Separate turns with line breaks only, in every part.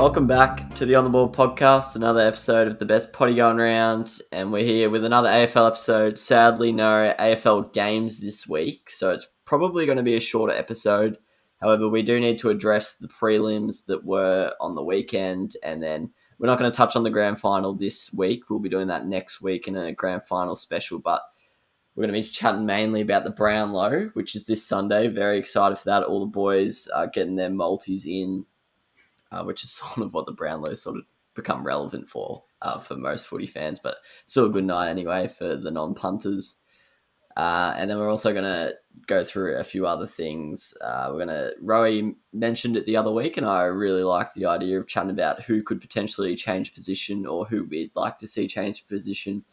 Welcome back to the On the Ball podcast, another episode of the best potty going round, and we're here with another AFL episode. Sadly, no AFL games this week, so it's probably going to be a shorter episode. However, we do need to address the prelims that were on the weekend, and then we're not going to touch on the grand final this week. We'll be doing that next week in a grand final special, but we're going to be chatting mainly about the Brownlow, which is this Sunday. Very excited for that. All the boys are getting their multis in, which is sort of what the Brownlow sort of become relevant for most footy fans, but still a good night anyway for the non-punters. And then we're also going to go through a few other things. Rowie mentioned it the other week, and I really like the idea of chatting about who could potentially change position or who we'd like to see change position.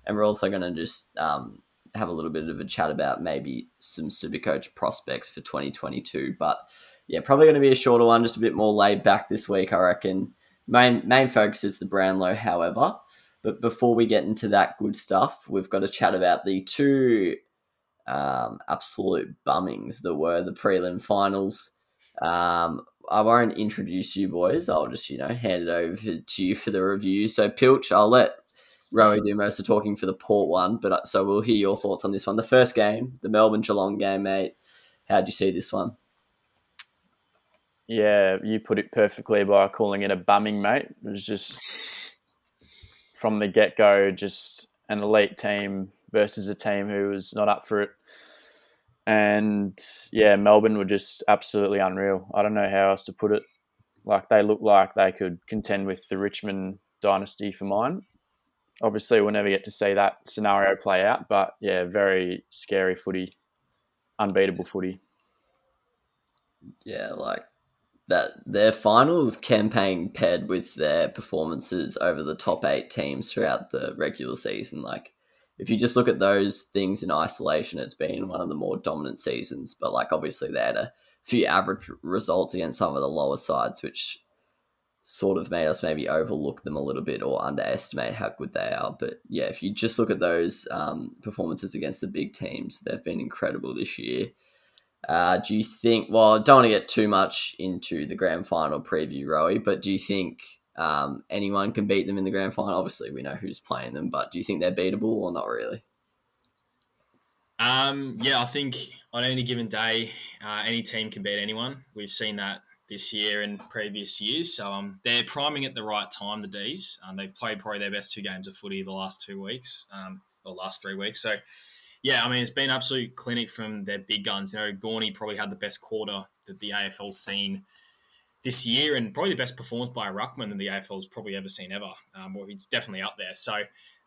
And we're also going to just have a little bit of a chat about maybe some Supercoach prospects for 2022. But yeah, probably going to be a shorter one, just a bit more laid back this week, I reckon. Main focus is the Brownlow, however. But before we get into that good stuff, we've got to chat about the two absolute bummings that were the prelim finals. I won't introduce you boys. I'll just, hand it over to you for the review. So, Pilch, I'll let Rowie do most of talking for the Port one, but so we'll hear your thoughts on this one. The first game, the Melbourne-Geelong game, mate. How'd you see this one?
Yeah, you put it perfectly by calling it a bumming, mate. It was just from the get-go, just an elite team versus a team who was not up for it. And yeah, Melbourne were just absolutely unreal. I don't know how else to put it. Like, they looked like they could contend with the Richmond dynasty for mine. Obviously, we'll never get to see that scenario play out, but yeah, very scary footy, unbeatable footy.
Yeah, like that. Their finals campaign paired with their performances over the top 8 teams throughout the regular season. Like, if you just look at those things in isolation, it's been one of the more dominant seasons. But like, obviously, they had a few average results against some of the lower sides, which sort of made us maybe overlook them a little bit or underestimate how good they are. But yeah, if you just look at those performances against the big teams, they've been incredible this year. Do you think, well, I don't want to get too much into the grand final preview, Rowie, but do you think anyone can beat them in the grand final? Obviously, we know who's playing them, but do you think they're beatable or not really?
Yeah, I think on any given day, any team can beat anyone. We've seen that this year and previous years. So they're priming at the right time, the Ds. They've played probably their best 2 games of footy the last 2 weeks, or last 3 weeks. So yeah, I mean, it's been an absolute clinic from their big guns. Gorney probably had the best quarter that the AFL's seen this year, and probably the best performance by a ruckman that the AFL's probably ever seen ever. Well, he's definitely up there. So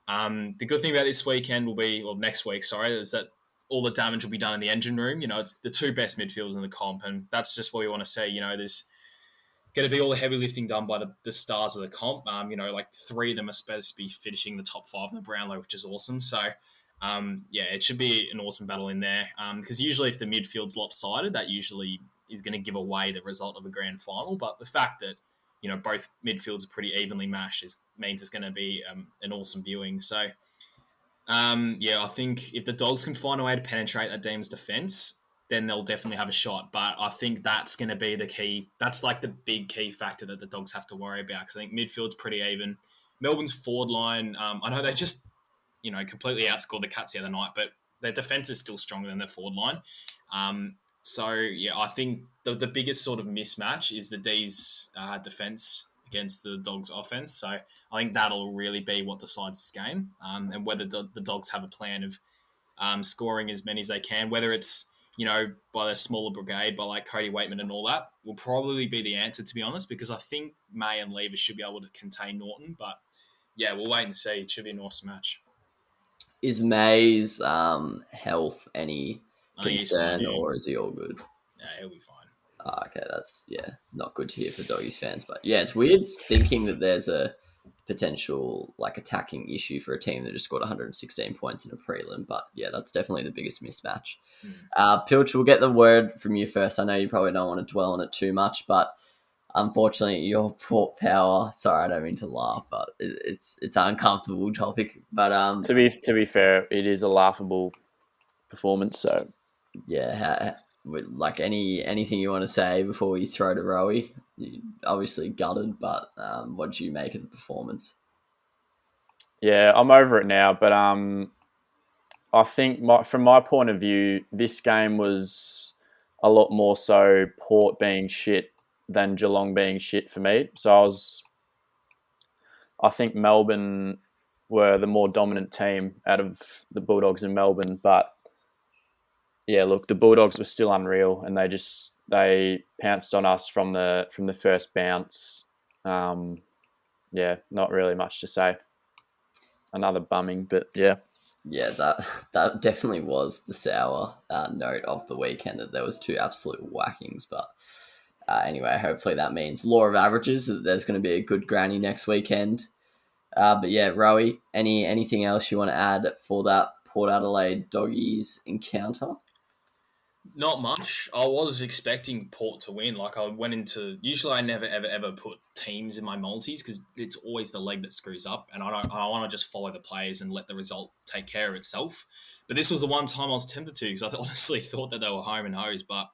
the good thing about this weekend will be, or next week, is that all the damage will be done in the engine room. It's the 2 best midfielders in the comp, and that's just what we want to see. There's going to be all the heavy lifting done by the stars of the comp. Like 3 of them are supposed to be finishing the top 5 in the Brownlow, which is awesome. So yeah, it should be an awesome battle in there. Because usually if the midfield's lopsided, that usually is going to give away the result of a grand final. But the fact that, both midfields are pretty evenly mashed means it's going to be an awesome viewing. So, yeah, I think if the Dogs can find a way to penetrate that Demons defence, then they'll definitely have a shot. But I think that's going to be the key. That's like the big key factor that the Dogs have to worry about. Because I think midfield's pretty even. Melbourne's forward line, I know they just completely outscored the Cats the other night, but their defence is still stronger than their forward line. So, yeah, I think the biggest sort of mismatch is the D's defence against the Dogs' offence. So I think that'll really be what decides this game, and whether the Dogs have a plan of scoring as many as they can, whether it's, by their smaller brigade, by like Cody Waitman and all that, will probably be the answer, to be honest, because I think May and Lever should be able to contain Norton. But, yeah, we'll wait and see. It should be an awesome match.
Is May's health any concern, or is he all good?
Yeah, he'll be fine.
Okay, that's, not good to hear for Doggies fans. But yeah, it's weird thinking that there's a potential like attacking issue for a team that just scored 116 points in a prelim. But yeah, that's definitely the biggest mismatch. Pilch, we'll get the word from you first. I know you probably don't want to dwell on it too much, but unfortunately, your Port Power. Sorry, I don't mean to laugh, but it's an uncomfortable topic. But
to be fair, it is a laughable performance. So
yeah, like anything you want to say before we throw to Rowie? You obviously gutted, but what did you make of the performance?
Yeah, I'm over it now, but I think from my point of view, this game was a lot more so Port being shit than Geelong being shit for me. So I think Melbourne were the more dominant team out of the Bulldogs in Melbourne, but yeah, look, the Bulldogs were still unreal, and they pounced on us from the first bounce. Yeah, not really much to say. Another bumming, but yeah.
Yeah, that definitely was the sour note of the weekend, that there was two absolute whackings. But anyway, hopefully that means law of averages, that there's going to be a good granny next weekend. But yeah, Rowie, anything else you want to add for that Port Adelaide Doggies encounter?
Not much. I was expecting Port to win. Like I went into, usually I never ever put teams in my multis because it's always the leg that screws up, and I want to just follow the players and let the result take care of itself. But this was the one time I was tempted to, because I honestly thought that they were home and hosed. But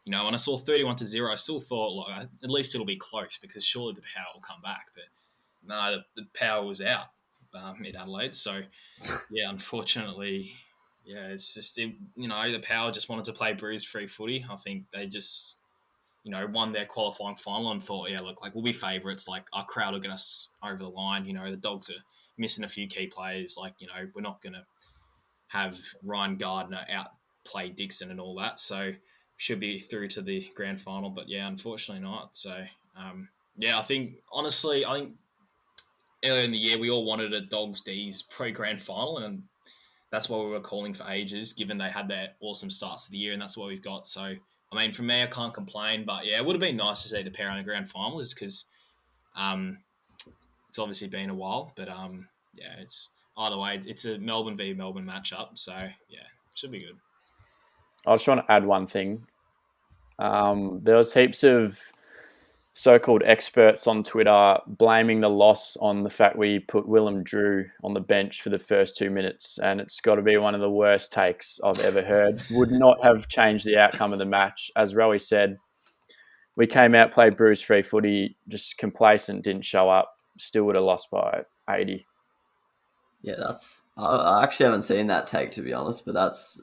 when I saw 31-0, I still thought, like, at least it'll be close, because surely the power will come back. But no, the power was out in Adelaide. So yeah, unfortunately. Yeah, it's just, the Power just wanted to play bruise-free footy. I think they just, won their qualifying final and thought, yeah, look, like, we'll be favourites. Like, our crowd will get us over the line. The Dogs are missing a few key players. Like, we're not going to have Ryan Gardner outplay Dixon and all that. So, should be through to the grand final. But, yeah, unfortunately not. So, yeah, I think earlier in the year, we all wanted a Dogs D's pre-grand final, and that's what we were calling for ages, given they had their awesome starts of the year, and that's what we've got. So, I mean, for me, I can't complain. But, yeah, it would have been nice to see the pair in the grand final, just because it's obviously been a while. But, yeah, it's either way, it's a Melbourne v Melbourne matchup. So, yeah, should be good.
I just want to add one thing. There was heaps of so-called experts on Twitter blaming the loss on the fact we put Willem Drew on the bench for the first 2 minutes, and it's got to be one of the worst takes I've ever heard. Would not have changed the outcome of the match. As Rowie said, we came out, played bruise-free footy, just complacent, didn't show up, still would have lost by 80.
Yeah, I actually haven't seen that take, to be honest, but that's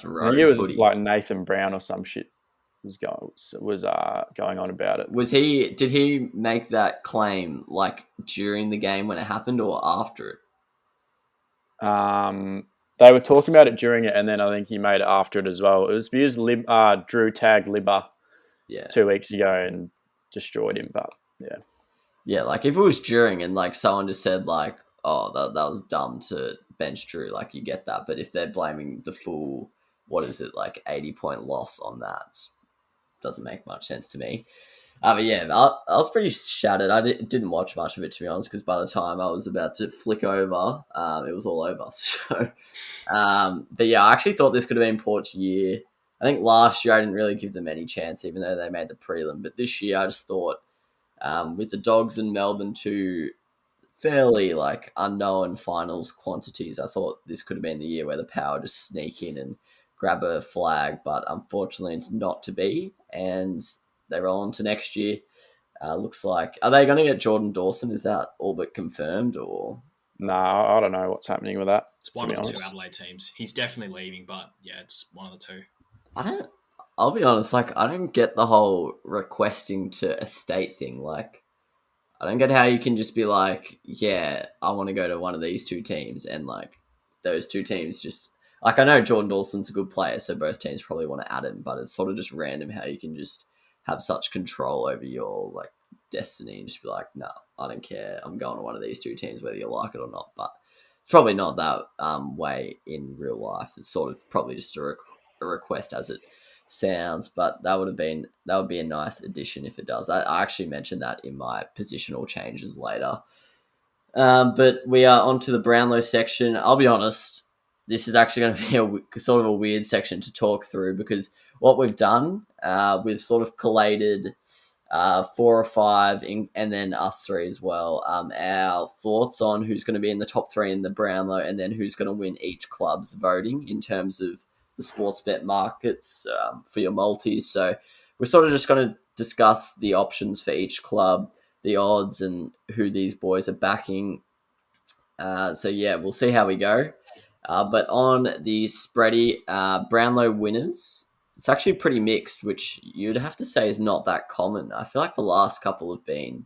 road
I think it was
footy.
like Nathan Brown or some shit was going on about it.
Did he make that claim like during the game when it happened, or after it?
They were talking about it during it, and then I think he made it after it as well. It was because Drew tagged Libba 2 weeks ago and destroyed him, but yeah.
Yeah, like if it was during and like someone just said like, oh, that was dumb to bench Drew, like you get that. But if they're blaming the full, what is it, like 80-point loss on that, doesn't make much sense to me. But yeah, I was pretty shattered. I didn't watch much of it, to be honest, because by the time I was about to flick over, it was all over. So, but yeah, I actually thought this could have been Port's year. I think last year I didn't really give them any chance, even though they made the prelim. But this year I just thought, with the Dogs and Melbourne, two fairly like unknown finals quantities, I thought this could have been the year where the Power just sneak in and grab a flag, but unfortunately it's not to be, and they roll on to next year. Looks like, are they going to get Jordan Dawson? Is that all but confirmed, or?
No, I don't know what's happening with that.
It's one of the two Adelaide teams. He's definitely leaving, but yeah, it's one of the two.
I'll be honest, like, I don't get the whole requesting to a state thing. Like, I don't get how you can just be like, yeah, I want to go to one of these two teams, and like those two teams just, like, I know Jordan Dawson's a good player, so both teams probably want to add him, but it's sort of just random how you can just have such control over your like destiny and just be like, no, I don't care, I'm going to one of these two teams whether you like it or not. But it's probably not that way in real life. It's sort of probably just a request as it sounds, but that would be a nice addition if it does. I actually mentioned that in my positional changes later. But we are on to the Brownlow section. I'll be honest, this is actually going to be a sort of a weird section to talk through, because what we've done, we've sort of collated 4 or 5, and then us 3 as well. Our thoughts on who's going to be in the top 3 in the Brownlow, and then who's going to win each club's voting in terms of the sports bet markets for your multis. So we're sort of just going to discuss the options for each club, the odds, and who these boys are backing. So yeah, we'll see how we go. But on the spready Brownlow winners, it's actually pretty mixed, which you'd have to say is not that common. I feel like the last couple have been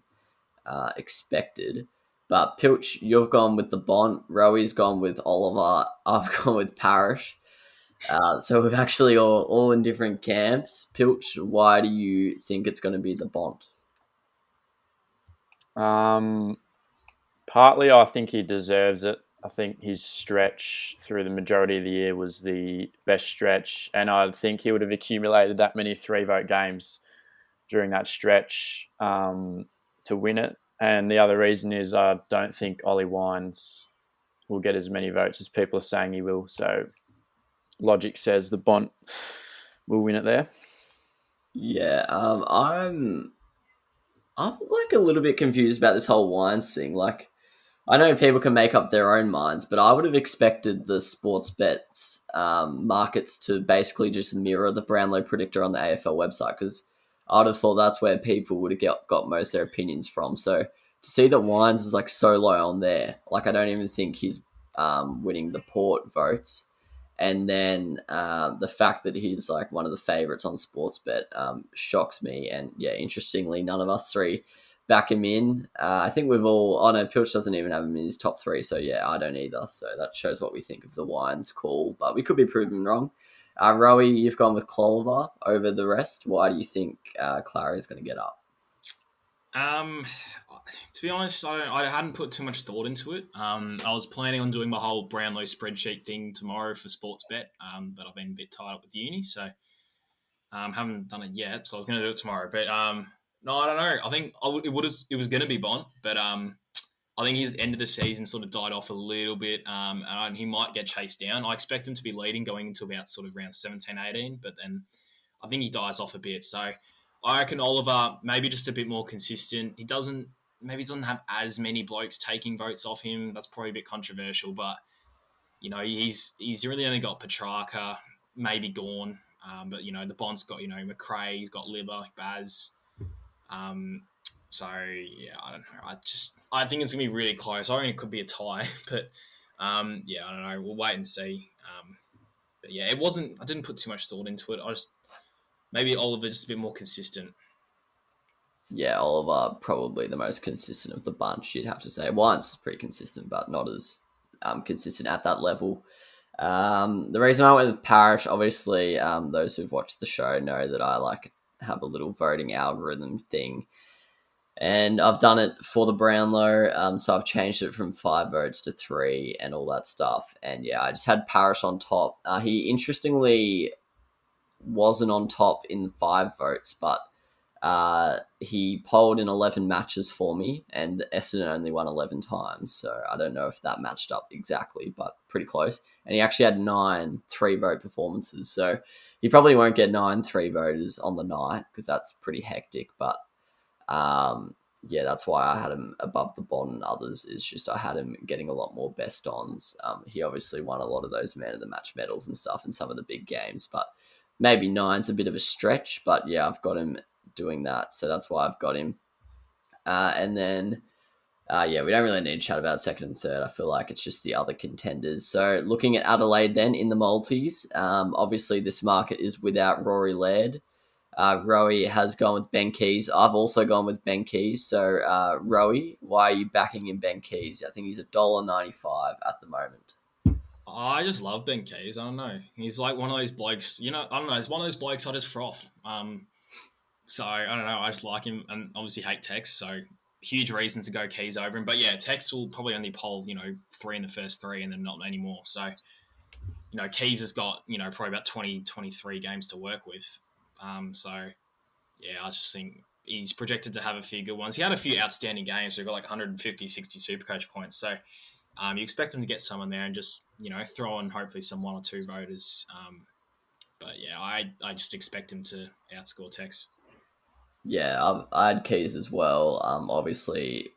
expected. But Pilch, you've gone with the Bont. Rowy's gone with Oliver. I've gone with Parrish. So we've actually all in different camps. Pilch, why do you think it's going to be the Bont?
Partly, I think he deserves it. I think his stretch through the majority of the year was the best stretch, and I think he would have accumulated that many 3-vote games during that stretch to win it. And the other reason is I don't think Ollie Wines will get as many votes as people are saying he will. So logic says the Bont will win it there.
Yeah, I'm like a little bit confused about this whole Wines thing. Like, I know people can make up their own minds, but I would have expected the sports bets markets to basically just mirror the Brownlow predictor on the AFL website, because I would have thought that's where people would have got most of their opinions from. So to see that Wines is like so low on there, like I don't even think he's winning the Port votes. And then the fact that he's like one of the favourites on Sportsbet shocks me. And yeah, interestingly, none of us three back him in. I think we've all... Oh no, Pilch doesn't even have him in his top three. So yeah, I don't either. So that shows what we think of the Wines call. But we could be proven wrong. Rowie, you've gone with Clover over the rest. Why do you think Clara is going to get up?
To be honest, I hadn't put too much thought into it. I was planning on doing my whole Brownlow spreadsheet thing tomorrow for Sportsbet, but I've been a bit tied up with uni, so haven't done it yet. So I was going to do it tomorrow, but no, I don't know. I think it was going to be Bont, but I think his end of the season sort of died off a little bit, and he might get chased down. I expect him to be leading going into about sort of around 17, 18, but then I think he dies off a bit. So I reckon Oliver, maybe just a bit more consistent. He doesn't have as many blokes taking votes off him. That's probably a bit controversial, but you know, he's really only got Petrarca, maybe Gawn, but you know, the Bond's got, you know, McRae, he's got Libba, Baz. So yeah, I don't know. I think it's gonna be really close. I reckon it could be a tie, but yeah, I don't know. We'll wait and see. But yeah, it wasn't. I didn't put too much thought into it. Maybe Oliver just a bit more consistent.
Yeah, Oliver probably the most consistent of the bunch, you'd have to say. Wines pretty consistent, but not as consistent at that level. The reason I went with Parrish, obviously, those who've watched the show know that I have a little voting algorithm thing, and I've done it for the Brownlow. So I've changed it from 5 votes to 3 and all that stuff. And yeah, I just had Parrish on top. He interestingly wasn't on top in 5 votes, but he polled in 11 matches for me, and Essendon only won 11 times. So I don't know if that matched up exactly, but pretty close. And he actually had 9 3-vote performances. So he probably won't get 9 3-voters on the night, because that's pretty hectic. But yeah, that's why I had him above the Bond and others. Is just I had him getting a lot more best ons. He obviously won a lot of those man of the match medals and stuff in some of the big games, but maybe 9's a bit of a stretch. But yeah, I've got him doing that, so that's why I've got him. And then yeah, we don't really need to chat about second and third. I feel like it's just the other contenders. So looking at Adelaide then in the multis, obviously this market is without Rory Laird. Rowie has gone with Ben Keys. I've also gone with Ben Keys. So Rowie, why are you backing in Ben Keys? I think he's $1.95 at the moment.
I just love Ben Keys. I don't know. He's like one of those blokes, you know, I don't know. He's one of those blokes I just froth. So I don't know. I just like him, and obviously hate Tex. So huge reason to go Keys over him. But yeah, Tex will probably only poll, you know, 3 in the first 3 and then not anymore. So, you know, Keys has got, you know, probably about 20, 23 games to work with. So yeah, I just think he's projected to have a few good ones. He had a few outstanding games. So he got like 150, 60 Supercoach points. So you expect him to get someone there and just, you know, throw in hopefully some 1 or 2 voters. But yeah, I just expect him to outscore Tex.
Yeah, I had Keys as well. Obviously,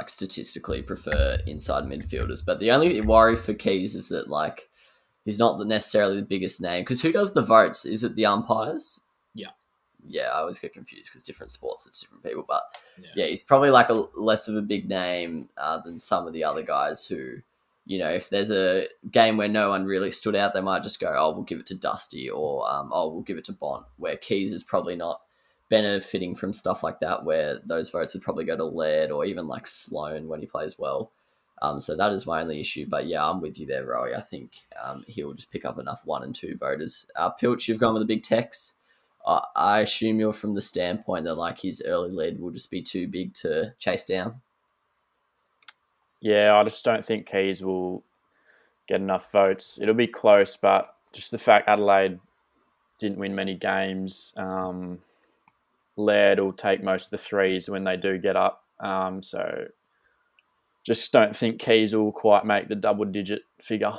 statistically prefer inside midfielders, but the only worry for Keys is that he's not necessarily the biggest name. Because who does the votes? Is it the umpires?
Yeah.
Yeah, I always get confused because different sports, it's different people. But yeah, he's probably like a less of a big name than some of the other guys who, if there's a game where no one really stood out, they might just go, oh, we'll give it to Dusty, or oh, we'll give it to Bont, where Keys is probably not benefiting from stuff like that, where those votes would probably go to Laird or even like Sloan when he plays well. So that is my only issue. But yeah, I'm with you there, Rowie. I think he'll just pick up enough 1 and 2 voters. Pilch, you've gone with the big techs. I assume you're from the standpoint that like his early lead will just be too big to chase down.
Yeah, I just don't think Keys will get enough votes. It'll be close, but just the fact Adelaide didn't win many games, Laird will take most of the threes when they do get up. So just don't think Keys will quite make the double-digit figure.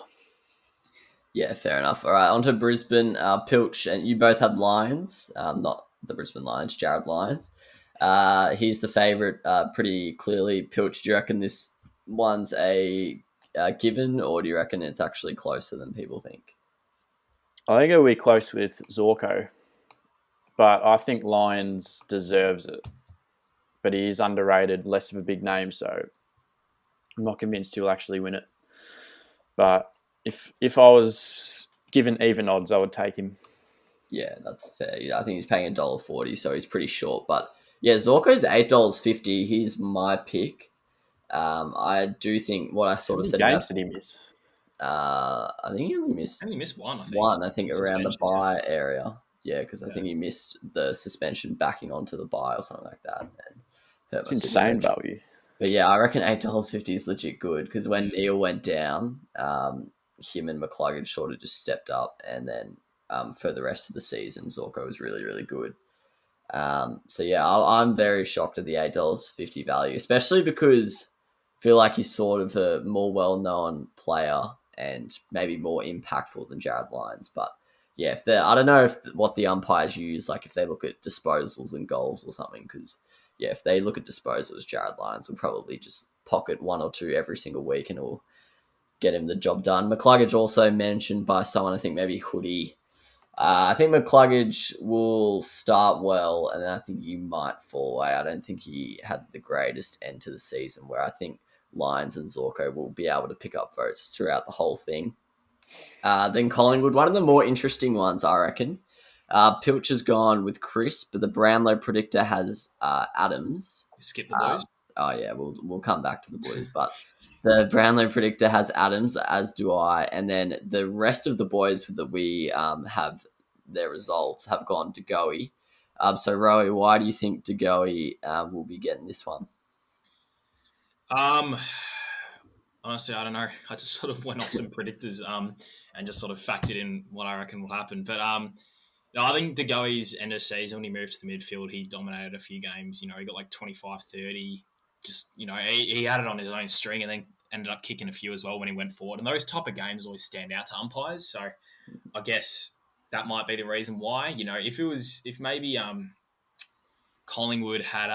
Yeah, fair enough. All right, on to Brisbane. Pilch, and you both had Lions, not the Brisbane Lions, Jared Lyons. He's the favourite pretty clearly. Pilch, do you reckon this one's a given, or do you reckon it's actually closer than people think?
I think it'll be close with Zorko, but I think Lions deserves it. But he is underrated, less of a big name, so I'm not convinced he'll actually win it. But if I was given even odds, I would take him.
Yeah, that's fair. I think he's paying $1.40, so he's pretty short. But yeah, Zorko's $8.50. He's my pick. I do think what I sort of said.
How many games did he miss?
I think he only missed.
Only missed one. I think.
One, I think, around the bye area. Yeah, because I think he missed the suspension backing onto the bye or something like that. And
it's insane value.
But yeah, I reckon $8.50 is legit good because when Neil went down, him and McCluggage sort of just stepped up, and then for the rest of the season, Zorko was really, really good. So yeah, I'm very shocked at the $8.50 value, especially because I feel like he's sort of a more well-known player and maybe more impactful than Jared Lyons. But yeah, I don't know what the umpires use, like if they look at disposals and goals or something, because yeah, if they look at disposals, Jared Lyons will probably just pocket 1 or 2 every single week and it will get him the job done. McCluggage also mentioned by someone, I think maybe Hoodie. I think McCluggage will start well, and then I think he might fall away. I don't think he had the greatest end to the season, where I think Lyons and Zorko will be able to pick up votes throughout the whole thing. Then Collingwood, one of the more interesting ones, I reckon. Pilch has gone with Chris, but the Brownlow predictor has Adams.
Skip the Blues.
Oh yeah, we'll come back to the Blues, but the Brownlow predictor has Adams, as do I, and then the rest of the boys that we have their results have gone to Goey. So Rowie, why do you think De Goey will be getting this one?
Honestly, I don't know. I just sort of went off some predictors and just sort of factored in what I reckon will happen. But I think De Goey's end of season, when he moved to the midfield, he dominated a few games. He got like 25, 30. Just, he had it on his own string and then ended up kicking a few as well when he went forward. And those type of games always stand out to umpires. So I guess that might be the reason why. If maybe Collingwood had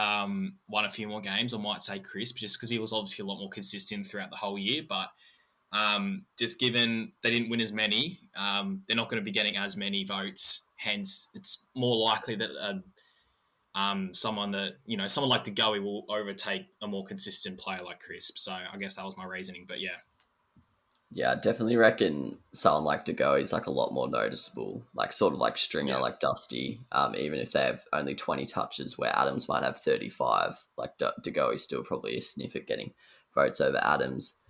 won a few more games, I might say Crisp, just because he was obviously a lot more consistent throughout the whole year. But just given they didn't win as many, they're not going to be getting as many votes. Hence, it's more likely that someone like De Goey will overtake a more consistent player like Crisp. So I guess that was my reasoning. But yeah.
Yeah, I definitely reckon someone like De Goey's like a lot more noticeable, like sort of like Stringer, like Dusty, even if they have only 20 touches where Adams might have 35, like De Goey's still probably a sniff at getting votes over Adams.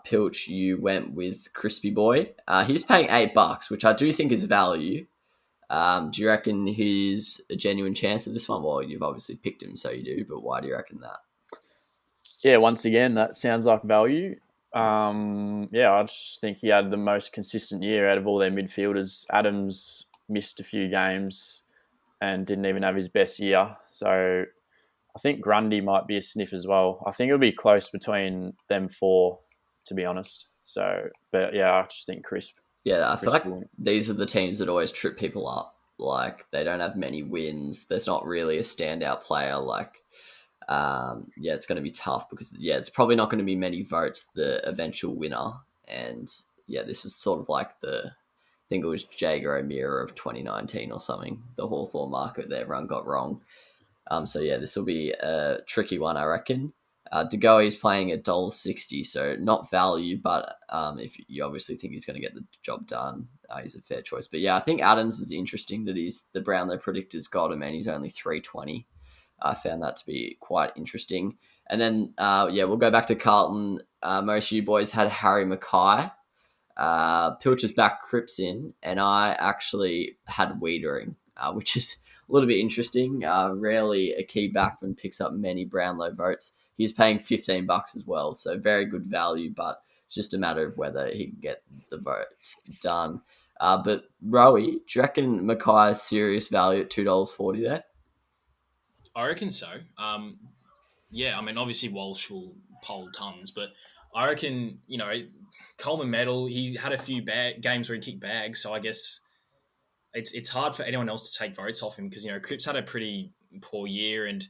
Pilch, you went with Crispy Boy. He's paying $8, which I do think is value. Do you reckon he's a genuine chance of this one? Well, you've obviously picked him, so you do, but why do you reckon that?
Yeah, once again, that sounds like value. I just think he had the most consistent year out of all their midfielders. Adams missed a few games and didn't even have his best year. So I think Grundy might be a sniff as well. I think it'll be close between them 4, to be honest. So, but yeah, I just think Crisp.
Yeah, I feel like these are the teams that always trip people up. Like, they don't have many wins. There's not really a standout player. Like, it's going to be tough because, it's probably not going to be many votes, the eventual winner. And, yeah, this is sort of like I think it was Jager O'Meara of 2019 or something, the Hawthorne market that everyone got wrong. So yeah, this will be a tricky one, I reckon. De Goey is playing at $1.60, so not value, but if you obviously think he's going to get the job done, he's a fair choice. But yeah, I think Adams is interesting that the Brownlow predictors got him and he's only 320. I found that to be quite interesting. And then, we'll go back to Carlton. Most of you boys had Harry Mackay. Pilcher's back, Cripps in, and I actually had Wiedering, which is a little bit interesting. Rarely a key backman picks up many Brownlow votes. He's paying $15 as well, so very good value, but it's just a matter of whether he can get the votes done. But Rowie, do you reckon Mackay's serious value at $2.40 there?
I reckon so. Yeah, I mean, obviously Walsh will poll tons, but I reckon, Coleman medal, he had a few games where he kicked bags, so I guess it's hard for anyone else to take votes off him because, Cripps had a pretty poor year and,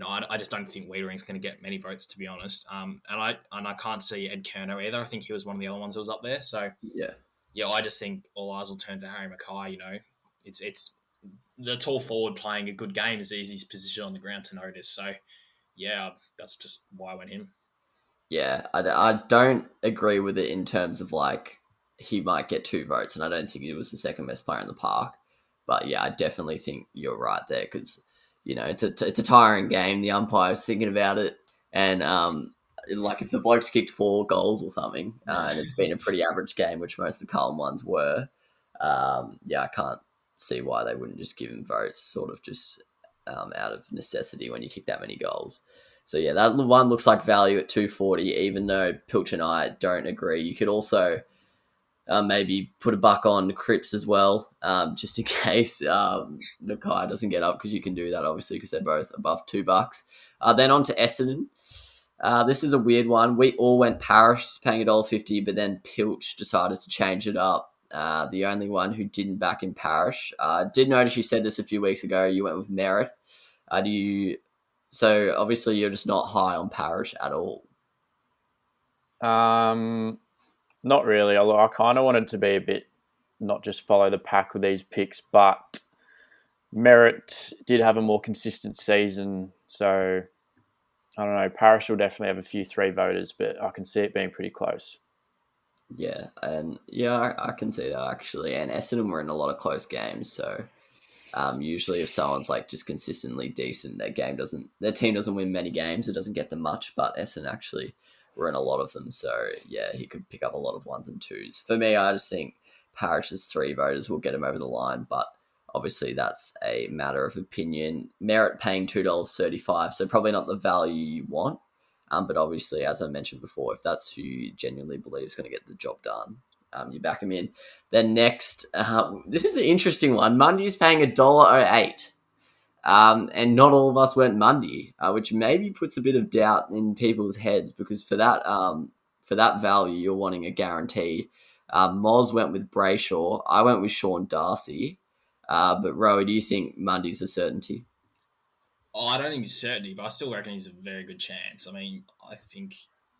I just don't think Wiedering's going to get many votes, to be honest. And I can't see Ed Kerno either. I think he was one of the other ones that was up there. So, yeah, I just think all eyes will turn to Harry Mackay, It's the tall forward playing a good game is the easiest position on the ground to notice. So, yeah, that's just why I went him.
Yeah, I don't agree with it in terms of like he might get 2 votes, and I don't think he was the second best player in the park. But yeah, I definitely think you're right there because it's a tiring game. The umpire's thinking about it, and like if the blokes kicked 4 goals or something, and it's been a pretty average game, which most of the Carlton ones were. I can't see why they wouldn't just give him votes, sort of just out of necessity when you kick that many goals. So yeah, that one looks like value at 240, even though Pilch and I don't agree. You could also maybe put $1 on Cripps as well, just in case Mackay doesn't get up, because you can do that obviously because they're both above $2. Then on to Essendon. This is a weird one. We all went Parish, he's paying $1.50, but then Pilch decided to change it up. The only one who didn't back in Parish. Did notice you said this a few weeks ago. You went with Merritt. So obviously you're just not high on Parish at all.
Not really. Although I kind of wanted to be a bit, not just follow the pack with these picks, but Merritt did have a more consistent season. So I don't know. Parish will definitely have a few 3 voters, but I can see it being pretty close.
Yeah, and I can see that actually. And Essendon were in a lot of close games, so usually if someone's like just consistently decent, their team doesn't win many games, it doesn't get them much, but Essendon actually were in a lot of them, so yeah, he could pick up a lot of 1s and 2s. For me, I just think Parish's 3 voters will get him over the line, but obviously that's a matter of opinion. Merritt paying $2.35, so probably not the value you want, but obviously, as I mentioned before, if that's who you genuinely believe is going to get the job done, you back him in. Then next, this is an interesting one. Mundy's paying $1.08. And not all of us went Mundy, which maybe puts a bit of doubt in people's heads because for that value, you're wanting a guarantee. Moz went with Brayshaw. I went with Sean Darcy. But Rowie, do you think Mundy's a certainty?
Oh, I don't think he's certainty, but I still reckon he's a very good chance. I mean, I think,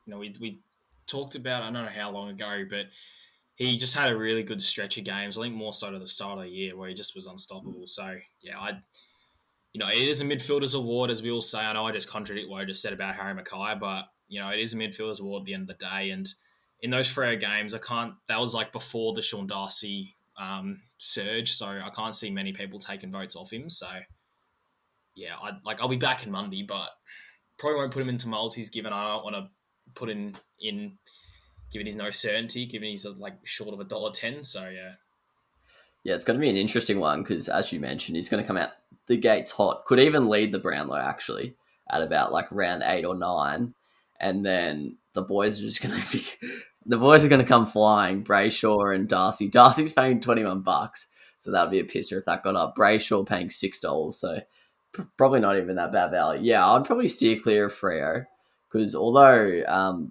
we talked about, I don't know how long ago, but he just had a really good stretch of games. I think more so to the start of the year where he just was unstoppable. So, yeah, it is a midfielder's award, as we all say. I know I just contradict what I just said about Harry Mackay, but, it is a midfielder's award at the end of the day. And in those Freo games, that was like before the Sean Darcy surge, so I can't see many people taking votes off him. So, yeah, I'll be back in Monday, but probably won't put him into multis given I don't want to put in given he's no certainty, given he's short of $1.10. So, yeah.
Yeah, it's going to be an interesting one because, as you mentioned, he's going to come out the gates hot. Could even lead the Brownlow, actually, at about round 8 or 9. And then the boys are just going to be... The boys are going to come flying, Brayshaw and Darcy. Darcy's paying $21, so that would be a pisser if that got up. Brayshaw paying $6, so probably not even that bad value. Yeah, I'd probably steer clear of Freo. Because although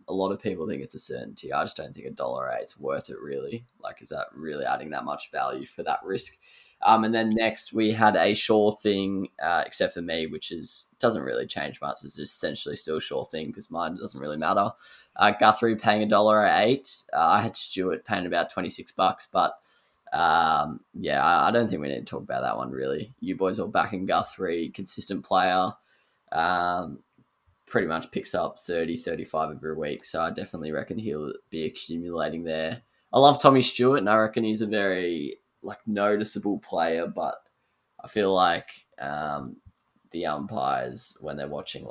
a lot of people think it's a certainty, I just don't think $1.08 is worth it, really. Is that really adding that much value for that risk? And then next we had a sure thing, except for me, which doesn't really change much. It's essentially still a sure thing because mine doesn't really matter. Guthrie paying $1.08. I had Stewart paying about $26, but I don't think we need to talk about that one really. You boys all backing Guthrie, consistent player. Pretty much picks up 30, 35 every week. So I definitely reckon he'll be accumulating there. I love Tommy Stewart, and I reckon he's a very noticeable player, but I feel like the umpires, when they're watching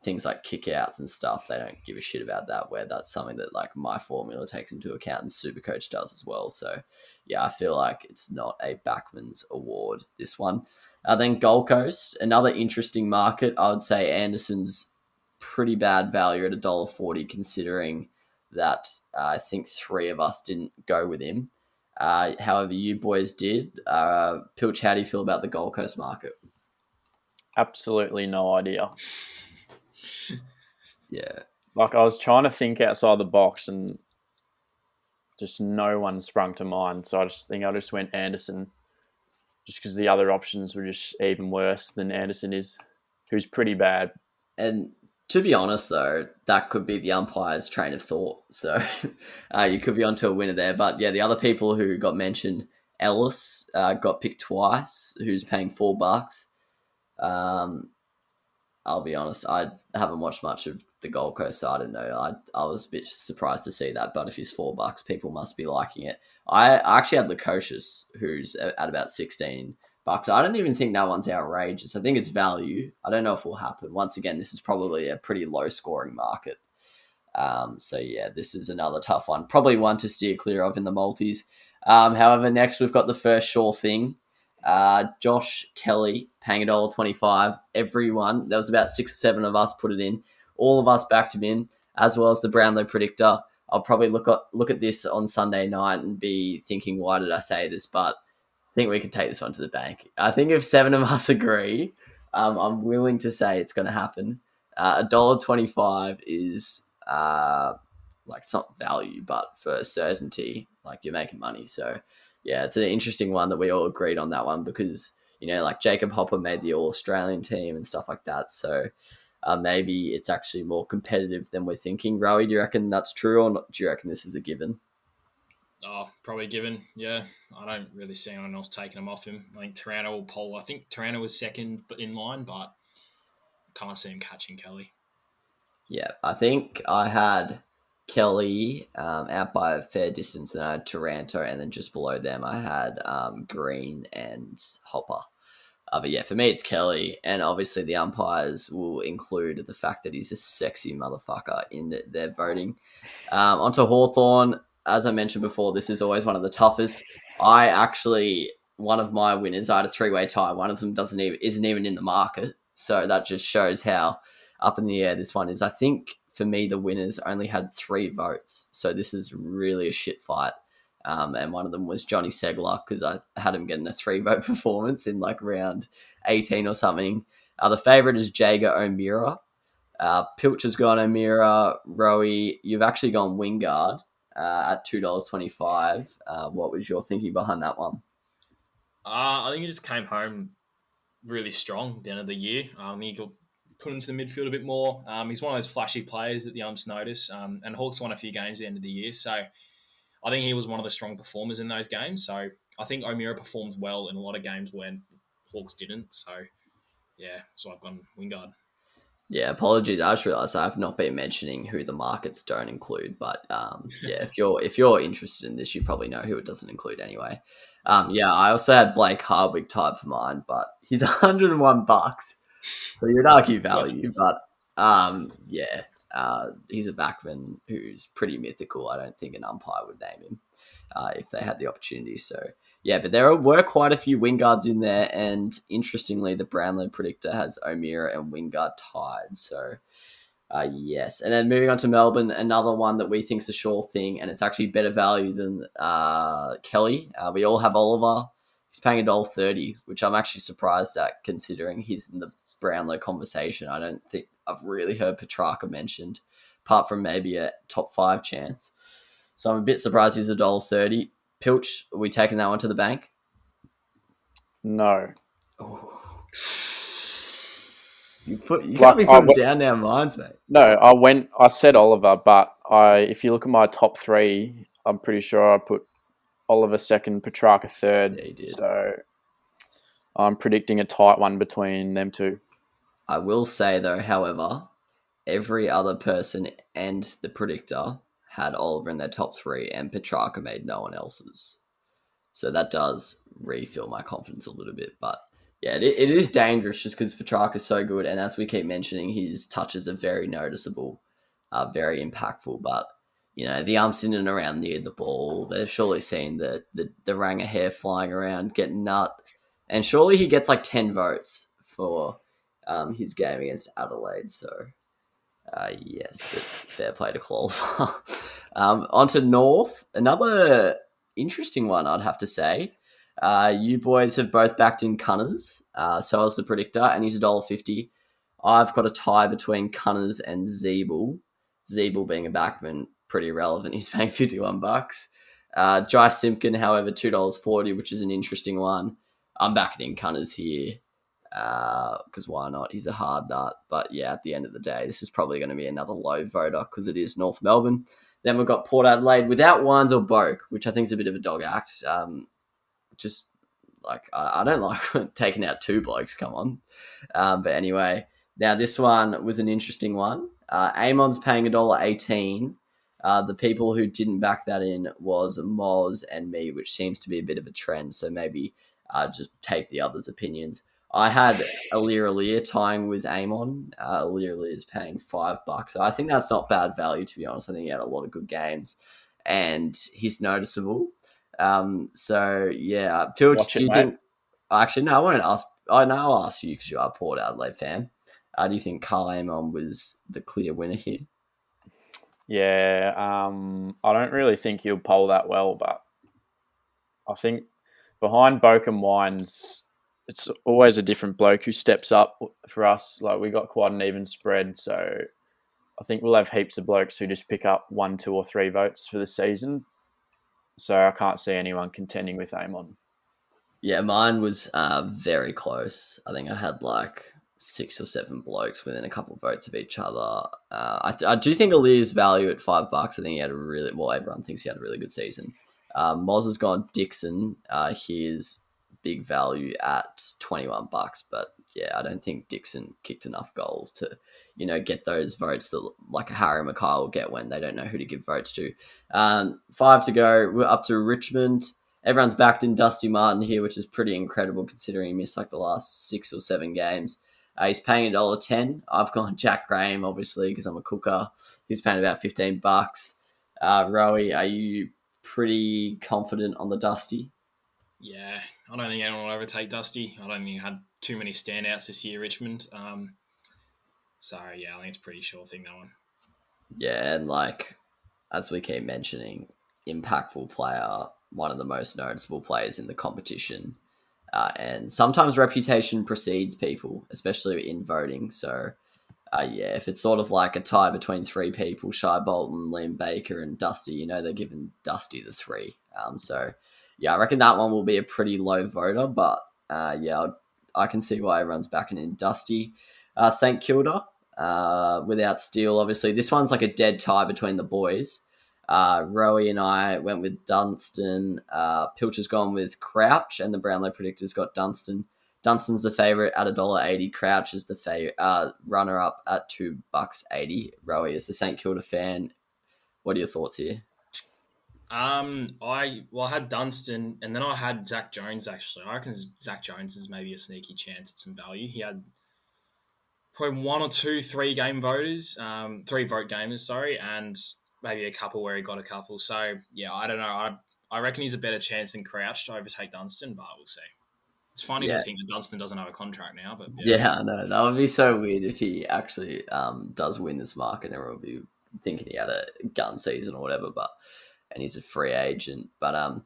things like kickouts and stuff, they don't give a shit about that, where that's something that my formula takes into account and Supercoach does as well. So yeah, I feel like it's not a Backman's award, this one. Then Gold Coast, another interesting market. I would say Anderson's pretty bad value at $1.40, considering that I think 3 of us didn't go with him. However, you boys did. Pilch, how do you feel about the Gold Coast market?
Absolutely no idea.
Yeah.
I was trying to think outside the box and just no one sprung to mind. So I just went Anderson just because the other options were just even worse than Anderson is, who's pretty bad.
And to be honest, though, that could be the umpire's train of thought. So you could be onto a winner there. But yeah, the other people who got mentioned, Ellis got picked twice, who's paying $4. I'll be honest, I haven't watched much of the Gold Coast, so I didn't know. I was a bit surprised to see that, but if he's $4, people must be liking it. I actually had Lukosius, who's at about $16. I don't even think that one's outrageous. I think it's value. I don't know if it will happen. Once again, this is probably a pretty low-scoring market. So yeah, this is another tough one. Probably one to steer clear of in the multis. However, next we've got the first sure thing. Josh Kelly paying $1.25. Everyone, there was about 6 or 7 of us put it in. All of us backed him in, as well as the Brownlow predictor. I'll probably look at this on Sunday night and be thinking, why did I say this? But I think we can take this one to the bank. I think if 7 of us agree, I'm willing to say it's going to happen. $1.25 is it's not value, but for certainty, you're making money. So yeah, it's an interesting one that we all agreed on that one because, Jacob Hopper made the All-Australian team and stuff like that. So maybe it's actually more competitive than we're thinking. Rowie, do you reckon that's true or not? Do you reckon this is a given?
Oh, probably given, yeah. I don't really see anyone else taking him off him. I think Taranto will poll. I think Taranto was second in line, but I can't see him catching Kelly.
Yeah, I think I had Kelly out by a fair distance. Then I had Taranto, and then just below them I had Green and Hopper. But yeah, for me it's Kelly, and obviously the umpires will include the fact that he's a sexy motherfucker in their voting. Onto Hawthorne. As I mentioned before, this is always one of the toughest. One of my winners, I had a 3-way tie. One of them isn't even in the market, so that just shows how up in the air this one is. I think for me the winners only had 3 votes, so this is really a shit fight. And one of them was Johnny Segler because I had him getting a 3-vote performance in round 18 or something. The favourite is Jager O'Meara. Pilch has gone O'Meara. Rowie, you've actually gone Wingard at $2.25. What was your thinking behind that one?
I think he just came home really strong at the end of the year. He got put into the midfield a bit more. He's one of those flashy players that the umps notice. And Hawks won a few games at the end of the year. So I think he was one of the strong performers in those games. So I think O'Meara performs well in a lot of games when Hawks didn't. So yeah, so I've gone Wingard.
Yeah, apologies. I just realised I've not been mentioning who the markets don't include, but yeah, if you're interested in this, you probably know who it doesn't include anyway. Yeah, I also had Blake Hardwick tied for mine, but he's $101, so you'd argue value, but he's a backman who's pretty mythical. I don't think an umpire would name him if they had the opportunity. So yeah, but there were quite a few Wingards in there, and interestingly, the Brownlow predictor has O'Meara and Wingard tied. So yes, and then moving on to Melbourne, another one that we think is a sure thing, and it's actually better value than Kelly. We all have Oliver. He's paying $1.30, which I'm actually surprised at considering he's in the Brownlow conversation. I don't think I've really heard Petrarca mentioned, apart from maybe a top 5 chance. So I'm a bit surprised he's $1.30. Pilch, are we taking that one to the bank?
No.
You can't be putting down our minds, mate.
No, I said Oliver, but if you look at my top three, I'm pretty sure I put Oliver second, Petrarca third.
Yeah, you did.
So I'm predicting a tight one between them two.
I will say, though, however, every other person and the predictor had Oliver in their top three, and Petrarca made no one else's. So that does refill my confidence a little bit. But yeah, it is dangerous just because Petrarca's so good. And as we keep mentioning, his touches are very noticeable, very impactful. But, you know, the arms in and around near the ball, they're surely seeing the Ranger hair flying around, getting nut. And surely he gets like 10 votes for his game against Adelaide. So, yes, but fair play to qualify. On to North. Another interesting one, I'd have to say. You boys have both backed in Cunners, so I was the predictor, and he's $1.50. I've got a tie between Cunners and Zeeble. Zeeble being a backman, pretty relevant. He's paying $51. Jai Simpkin, however, $2.40, which is an interesting one. I'm backing in Cunners here because why not? He's a hard nut. But yeah, at the end of the day, this is probably going to be another low voter because it is North Melbourne. Then we've got Port Adelaide without Wines or Boak, which I think is a bit of a dog act. Just like, I don't like taking out two blokes, come on. But anyway, now this one was an interesting one. Amon's paying $1.18. The people who didn't back that in was Moz and me, which seems to be a bit of a trend. So maybe just take the others' opinions. I had Alir tying with Amon. Alir is paying $5. I think that's not bad value, to be honest. I think he had a lot of good games, and he's noticeable. So yeah, Pilch, do you think? Actually, no. I want to ask. I'll ask you because you are a Port Adelaide fan. Do you think Carl Amon was the clear winner here?
Yeah, I don't really think he'll poll that well, but I think behind Boak and Wines, it's always a different bloke who steps up for us. Like, we got quite an even spread, so I think we'll have heaps of blokes who just pick up 1, 2 or 3 votes for the season. So I can't see anyone contending with Amon.
Yeah, mine was very close. I think I had like 6 or 7 blokes within a couple of votes of each other. I do think Alir's value at $5. I think he had a really, well, everyone thinks he had a really good season. Moz has gone Dixon. His big value at $21, but yeah, I don't think Dixon kicked enough goals to, you know, get those votes that like a Harry Mackay will get when they don't know who to give votes to. 5 to go. We're up to Richmond. Everyone's backed in Dusty Martin here, which is pretty incredible considering he missed like the last 6 or 7 games. He's paying $1.10. I've gone Jack Graham, obviously, because I'm a cooker. He's paying about $15. Rowie, are you pretty confident on the Dusty?
Yeah, I don't think anyone will overtake Dusty. I don't think he had too many standouts this year, Richmond. So, yeah, I think it's a pretty sure thing, that one.
Yeah, and like, as we keep mentioning, impactful player, one of the most noticeable players in the competition. And sometimes reputation precedes people, especially in voting. So, yeah, if it's sort of like a tie between 3 people, Shai Bolton, Liam Baker, and Dusty, you know, they're giving Dusty the 3. So, yeah, I reckon that one will be a pretty low voter, but yeah, I can see why everyone's backing in Dusty. St Kilda, without Steele, obviously. This one's like a dead tie between the boys. Rowie and I went with Dunstan. Pilcher's gone with Crouch, and the Brownlow predictors got Dunstan. Dunstan's the favourite at $1.80. Crouch is the runner-up at $2.80. Rowie is the St Kilda fan. What are your thoughts here?
I had Dunstan, and then I had Zach Jones, actually. I reckon Zach Jones is maybe a sneaky chance at some value. He had probably 1 or 2 3-game voters, 3-vote gamers, sorry, and maybe a couple where he got a couple. So, yeah, I don't know. I reckon he's a better chance than Crouch to overtake Dunstan, but we'll see. It's funny to think that Dunstan doesn't have a contract now, but
yeah, I know. That would be so weird if he actually does win this market, and everyone will be thinking he had a gun season or whatever, and he's a free agent. But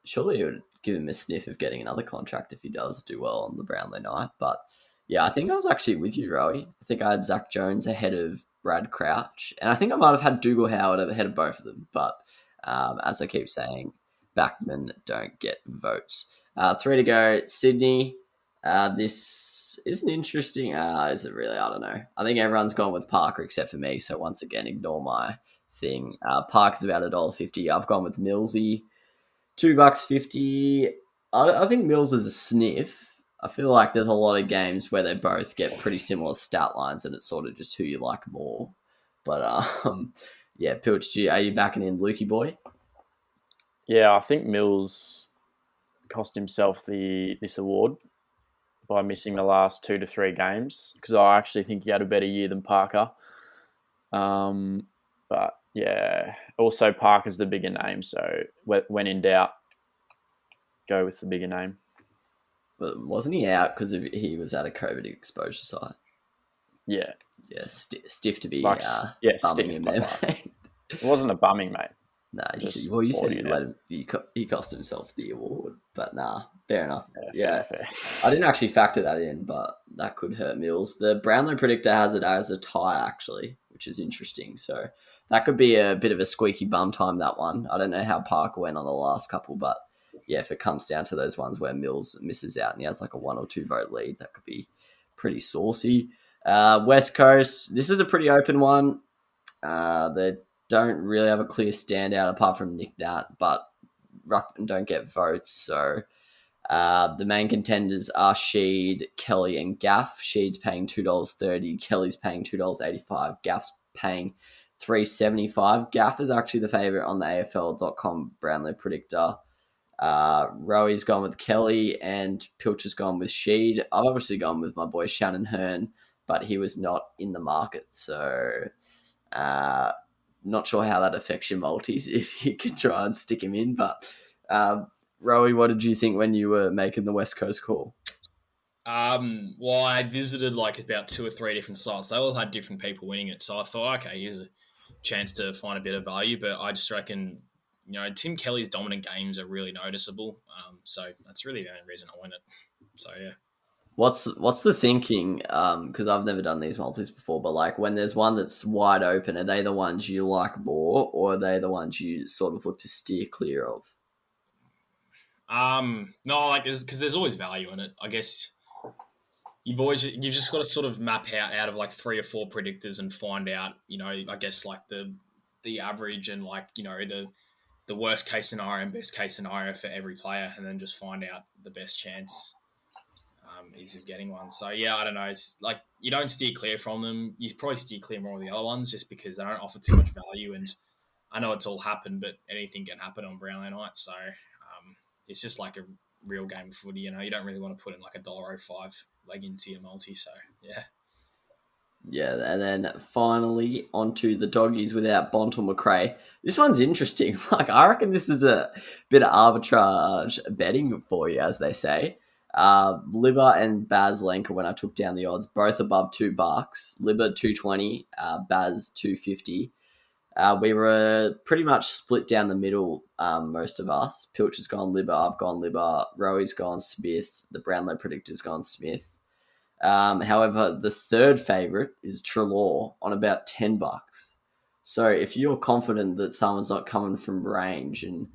surely it would give him a sniff of getting another contract if he does do well on the Brownlow night. But yeah, I think I was actually with you, Rowie. I think I had Zach Jones ahead of Brad Crouch, and I think I might have had Dougal Howard ahead of both of them. But as I keep saying, backmen don't get votes. Three to go. Sydney. This is an interesting. Is it really? I don't know. I think everyone's gone with Parker except for me. So once again, ignore my thing. Parker's about $1.50. I've gone with Millsy. $2.50. I think Mills is a sniff. I feel like there's a lot of games where they both get pretty similar stat lines, and it's sort of just who you like more. But yeah, Pilch, are you backing in Lukey boy?
Yeah, I think Mills cost himself this award by missing the last 2 to 3 games, because I actually think he had a better year than Parker. But yeah, also Parker's the bigger name, so when in doubt, go with the bigger name.
But wasn't he out because he was at a COVID exposure site?
Yeah.
Yeah, stiff to be
bumming
stiff,
him there. It wasn't a bumming, mate.
Nah, you said you let him. He cost himself the award, but nah, fair enough. Yeah, fair. I didn't actually factor that in, but that could hurt Mills. The Brownlow predictor has it as a tie, actually, which is interesting. So that could be a bit of a squeaky bum time, that one. I don't know how Parker went on the last couple, but yeah, if it comes down to those ones where Mills misses out and he has like a 1 or 2 vote lead, that could be pretty saucy. West Coast, this is a pretty open one. They don't really have a clear standout apart from Nick Nat, but Ruckman don't get votes. So the main contenders are Sheed, Kelly, and Gaff. Sheed's paying $2.30. Kelly's paying $2.85. Gaff's paying $3.75. Gaff is actually the favourite on the AFL.com Brownlow predictor. Rowy's gone with Kelly and Pilch has gone with Sheed. I've obviously gone with my boy Shannon Hearn, but he was not in the market. So not sure how that affects your multis if you could try and stick him in. But Rowy, what did you think when you were making the West Coast call?
Well, I visited like about 2 or 3 different sites. They all had different people winning it. So I thought, okay, here's a chance to find a bit of value. But I just reckon, Tim Kelly's dominant games are really noticeable. So that's really the only reason I win it. So, yeah.
What's the thinking? Because I've never done these multis before, but like when there's one that's wide open, are they the ones you like more, or are they the ones you sort of look to steer clear of?
No, like because there's always value in it. I guess you've just got to sort of map out of like 3 or 4 predictors and find out, I guess like the average and like the worst case scenario and best case scenario for every player, and then just find out the best chance is of getting one. So yeah, I don't know. It's like you don't steer clear from them. You probably steer clear more of the other ones just because they don't offer too much value. And I know it's all happened, but anything can happen on Brownlow night. So it's just like a real game of footy. You don't really want to put in like $1.05 leg into your multi. So yeah.
Yeah, and then finally onto the doggies without Bont or McRae. This one's interesting. Like I reckon this is a bit of arbitrage betting for you, as they say. Libba and Baz Lenker, when I took down the odds, both above $2. Libba $2.20, Baz $2.50. We were pretty much split down the middle, most of us. Pilch has gone Libba, I've gone Libba, Rowy's gone Smith, the Brownlow predictor's gone Smith. However, the third favourite is Treloar on about $10. So if you're confident that someone's not coming from range and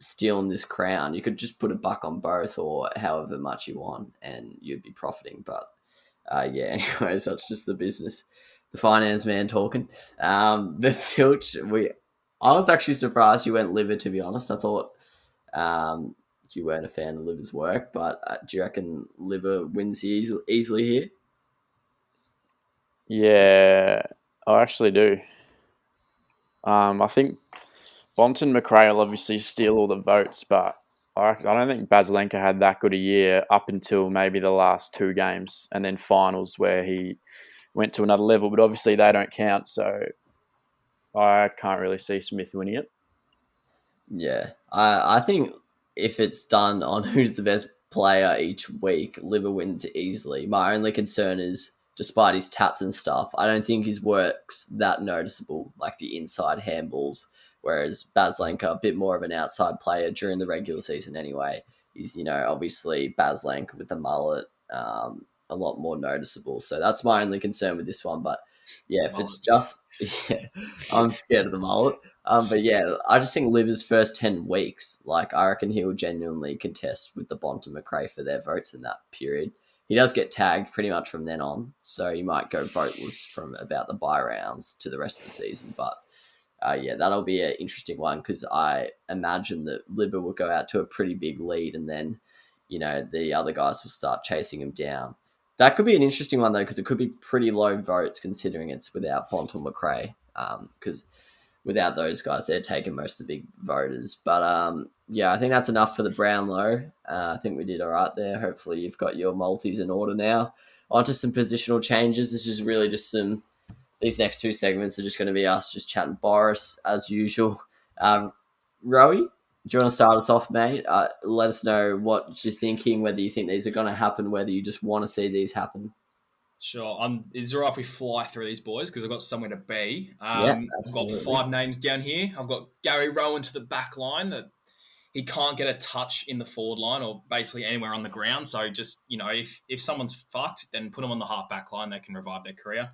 stealing this crown, you could just put $1 on both or however much you want and you'd be profiting. But yeah, anyways, that's just the business. The finance man talking. The Filch, I was actually surprised you went Liver, to be honest. I thought you weren't a fan of Liver's work, but do you reckon Liver wins easily here?
Yeah, I actually do. I think Bont and McRae will obviously steal all the votes, but I don't think Baz Lenker had that good a year up until maybe the last 2 games and then finals where he went to another level, but obviously they don't count, so I can't really see Smith winning it.
Yeah, I think if it's done on who's the best player each week, Liver wins easily. My only concern is, despite his tats and stuff, I don't think his work's that noticeable, like the inside handballs, whereas Baz Lenker, a bit more of an outside player during the regular season anyway. He's, obviously Baz Lenker with the mullet, a lot more noticeable. So that's my only concern with this one. But yeah, if it's just Yeah, I'm scared of the mullet. But yeah, I just think Liver's first 10 weeks, like, I reckon he will genuinely contest with the Bont and McRae for their votes in that period. He does get tagged pretty much from then on, so he might go voteless from about the bye rounds to the rest of the season. But yeah, that'll be an interesting one because I imagine that Libba will go out to a pretty big lead and then, the other guys will start chasing him down. That could be an interesting one, though, because it could be pretty low votes considering it's without Bont or McRae. Because without those guys, they're taking most of the big voters. But yeah, I think that's enough for the Brownlow. I think we did all right there. Hopefully you've got your multis in order now. On to some positional changes. This is really just these next two segments are just going to be us just chatting Boris as usual. Rowie, do you want to start us off, mate? Let us know what you're thinking, whether you think these are going to happen, whether you just want to see these happen.
Sure. Is it all right if we fly through these boys? Because I've got somewhere to be.
Yeah,
I've got
absolutely.
5 names down here. I've got Gary Rowan to the back line. That he can't get a touch in the forward line or basically anywhere on the ground. So just, if someone's fucked, then put them on the half back line. They can revive their career.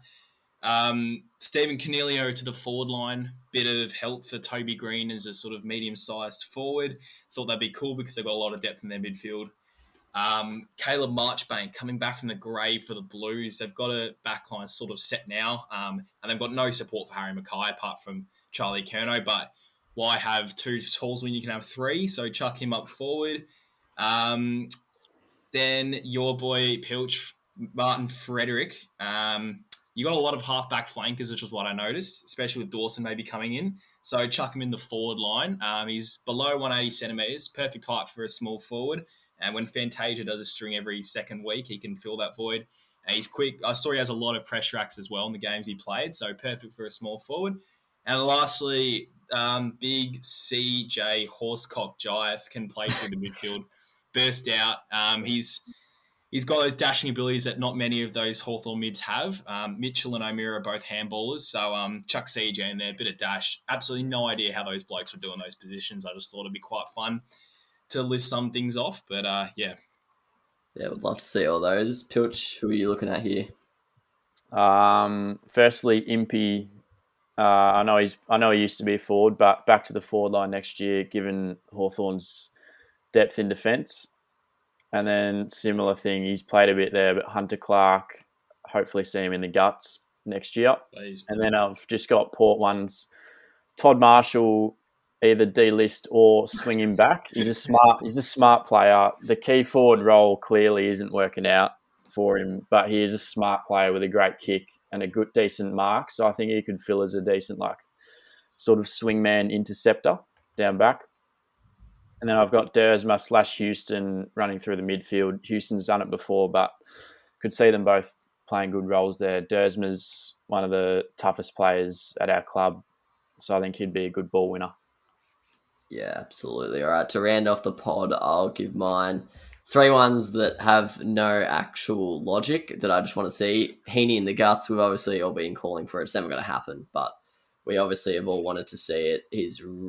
Stephen Cornelio to the forward line. Bit of help for Toby Green as a sort of medium-sized forward. Thought that'd be cool because they've got a lot of depth in their midfield. Caleb Marchbank coming back from the grave for the Blues. They've got a backline sort of set now, and they've got no support for Harry Mackay apart from Charlie Curnow. But why have 2 tools when you can have 3? So chuck him up forward. Then your boy Pilch, Martin Frederick. You got a lot of half-back flankers, which is what I noticed, especially with Dawson maybe coming in. So chuck him in the forward line. He's below 180 centimetres, perfect height for a small forward. And when Fantasia does a string every second week, he can fill that void. And he's quick. I saw he has a lot of pressure acts as well in the games he played, so perfect for a small forward. And lastly, big CJ Horsecock Jive can play through the midfield, burst out. He's got those dashing abilities that not many of those Hawthorne mids have. Mitchell and O'Meara are both handballers, so chuck CJ in there, bit of dash. Absolutely no idea how those blokes were doing those positions. I just thought it'd be quite fun to list some things off, but yeah.
Yeah, would love to see all those. Pilch, who are you looking at here?
Firstly, Impey. I know he used to be a forward, but back to the forward line next year, given Hawthorn's depth in defence. And then similar thing, he's played a bit there, but Hunter Clark, hopefully see him in the guts next year.
Please.
And then I've just got Port ones. Todd Marshall, either delist or swing him back. He's a smart player. The key forward role clearly isn't working out for him, but he is a smart player with a great kick and a good, decent mark. So I think he could fill as a decent, sort of swingman interceptor down back. And then I've got Dersma / Houston running through the midfield. Houston's done it before, but could see them both playing good roles there. Dersma's one of the toughest players at our club, so I think he'd be a good ball winner.
Yeah, absolutely. All right, to round off the pod, I'll give mine 3 ones that have no actual logic that I just want to see. Heaney in the guts, we've obviously all been calling for it. It's never going to happen, but we obviously have all wanted to see it.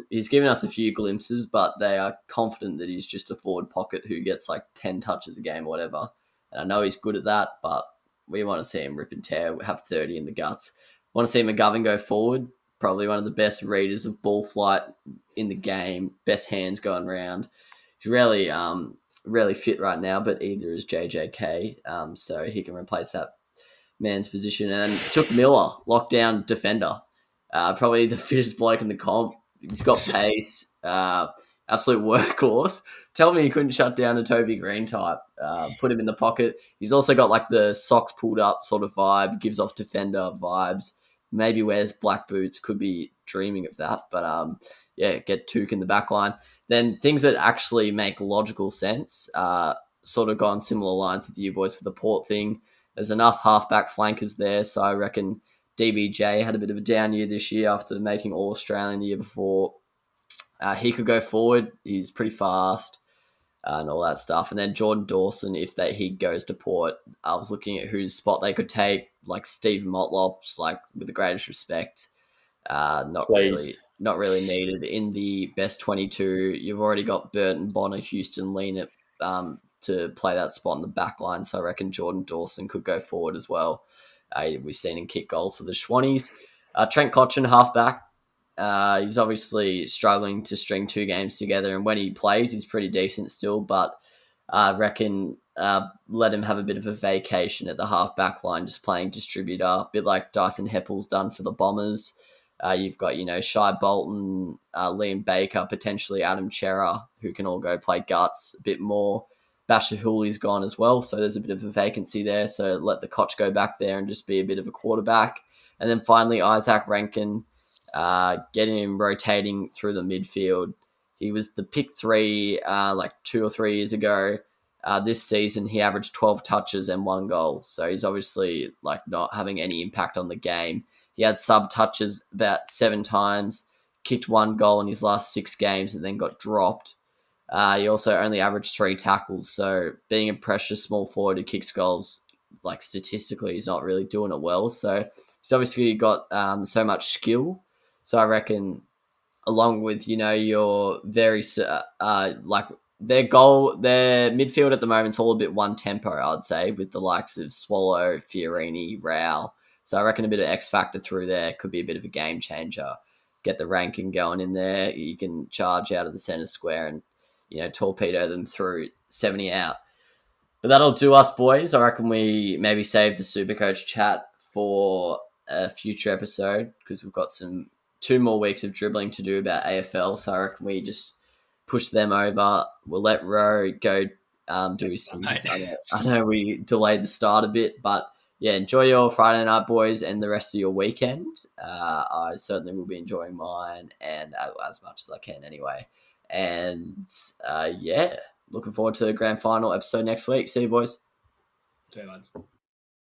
He's given us a few glimpses, but they are confident that he's just a forward pocket who gets 10 touches a game or whatever. And I know he's good at that, but we want to see him rip and tear, have 30 in the guts. Want to see McGovern go forward. Probably one of the best readers of ball flight in the game. Best hands going around. He's really fit right now, but either is JJK, so he can replace that man's position. And then Took Miller, lockdown defender. Probably the fittest bloke in the comp. He's got pace. Absolute workhorse. Tell me he couldn't shut down a Toby Green type. Put him in the pocket. He's also got the socks pulled up sort of vibe. Gives off defender vibes. Maybe wears black boots. Could be dreaming of that. But yeah, get Took in the back line. Then things that actually make logical sense. Sort of gone similar lines with you boys for the Port thing. There's enough halfback flankers there, so I reckon DBJ had a bit of a down year this year after making All-Australian the year before. He could go forward. He's pretty fast and all that stuff. And then Jordan Dawson, if he goes to Port, I was looking at whose spot they could take, like Steve Motlop's, with the greatest respect. Not really needed in the best 22. You've already got Burton, Bonner, Houston, Lean it to play that spot in the back line. So I reckon Jordan Dawson could go forward as well. We've seen him kick goals for the Schwannies. Trent Cotchin, halfback. He's obviously struggling to string 2 games together, and when he plays, he's pretty decent still. But I reckon let him have a bit of a vacation at the halfback line, just playing distributor, a bit like Dyson Heppel's done for the Bombers. You've got, Shai Bolton, Liam Baker, potentially Adam Chera, who can all go play guts a bit more. Basher Hooley's gone as well, so there's a bit of a vacancy there. So let the Koch go back there and just be a bit of a quarterback. And then finally, Isaac Rankin, getting him rotating through the midfield. He was the pick 3 like 2 or 3 years ago. This season, he averaged 12 touches and 1 goal. So he's obviously like not having any impact on the game. He had sub touches about 7 times, kicked 1 goal in his last 6 games, and then got dropped. He also only averaged 3 tackles. So being a precious small forward who kicks goals, like statistically, he's not really doing it well. So he's obviously got so much skill. So I reckon, along with, your very like their midfield at the moment is all a bit one tempo, I'd say, with the likes of Swallow, Fiorini, Rao. So I reckon a bit of X factor through there could be a bit of a game changer. Get the Rankin going in there. You can charge out of the centre square and, torpedo them through 70 out. But that'll do us, boys. I reckon we maybe save the Supercoach chat for a future episode, because we've got 2 more weeks of dribbling to do about AFL. So I reckon we just push them over. We'll let Ro go do his things. I know we delayed the start a bit, but yeah, enjoy your Friday night, boys, and the rest of your weekend. I certainly will be enjoying mine, and as much as I can anyway. And looking forward to the grand final episode next week. See you, boys.
See you, lads.